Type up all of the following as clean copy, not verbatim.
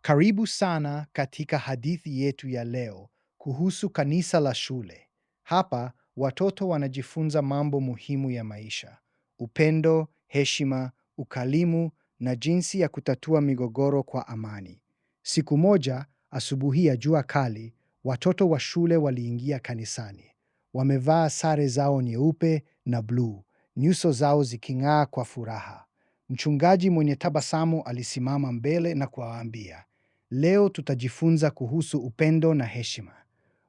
Karibu sana katika hadithi yetu ya leo kuhusu kanisa la shule. Hapa watoto wanajifunza mambo muhimu ya maisha: upendo, heshima, ukarimu na jinsi ya kutatua migogoro kwa amani. Siku moja, asubuhi ya jua kali, watoto wa shule waliingia kanisani. Wamevaa sare zao nyeupe na bluu, nyuso zao ziking'aa kwa furaha. Mchungaji mwenye tabasamu alisimama mbele na kuwaambia, leo tutajifunza kuhusu upendo na heshima.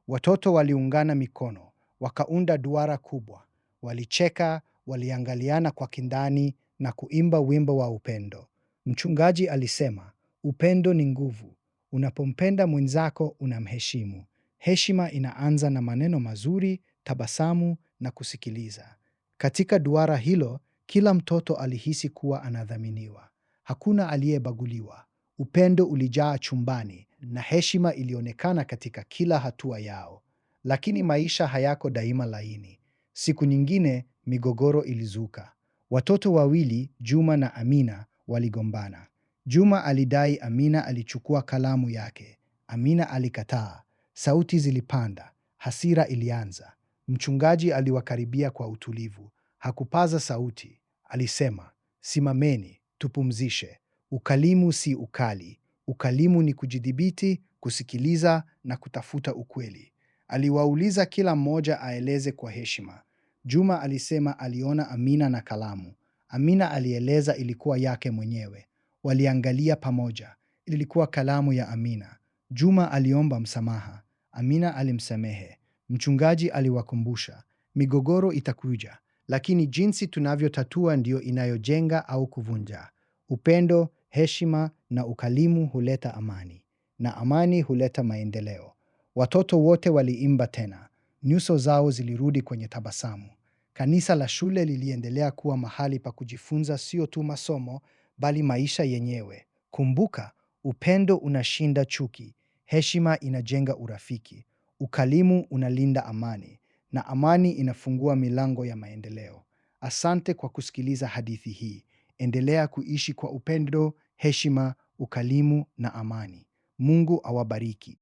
Watoto waliungana mikono, wakaunda duara kubwa. Walicheka, waliangaliana kwa kindani na kuimba wimbo wa upendo. Mchungaji alisema, upendo ni nguvu. Unapompenda mwenzako unamheshimu. Heshima inaanza na maneno mazuri, tabasamu na kusikiliza. Katika duara hilo, kila mtoto alihisi kuwa anathaminiwa. Hakuna aliyebaguliwa. Upendo ulijaa chumbani na heshima ilionekana katika kila hatua yao. Lakini maisha hayako daima laini. Siku nyingine migogoro ilizuka. Watoto wawili, Juma na Amina, waligombana. Juma alidai Amina alichukua kalamu yake. Amina alikataa. Sauti zilipanda. Hasira ilianza. Mchungaji aliwakaribia kwa utulivu. Hakupaza sauti. Alisema, simameni, tupumzishe. Ukarimu si ukali. Ukarimu ni kujidhibiti, kusikiliza na kutafuta ukweli. Aliwauliza kila mmoja aeleze kwa heshima. Juma alisema aliona Amina na kalamu. Amina alieleza ilikuwa yake mwenyewe. Waliangalia pamoja. Ilikuwa kalamu ya Amina. Juma aliomba msamaha. Amina alimsamehe. Mchungaji aliwakumbusha, migogoro itakuja, lakini jinsi tunavyotatua ndio inayojenga au kuvunja. Upendo, heshima na ukarimu huleta amani, na amani huleta maendeleo. Watoto wote waliimba tena. Nyuso zao zilirudi kwenye tabasamu. Kanisa la shule liliendelea kuwa mahali pa kujifunza sio tu masomo, bali maisha yenyewe. Kumbuka, upendo unashinda chuki, heshima inajenga urafiki, ukarimu unalinda amani, na amani inafungua milango ya maendeleo. Asante kwa kusikiliza hadithi hii. Endelea kuishi kwa upendo, heshima, ukarimu na amani. Mungu awabariki.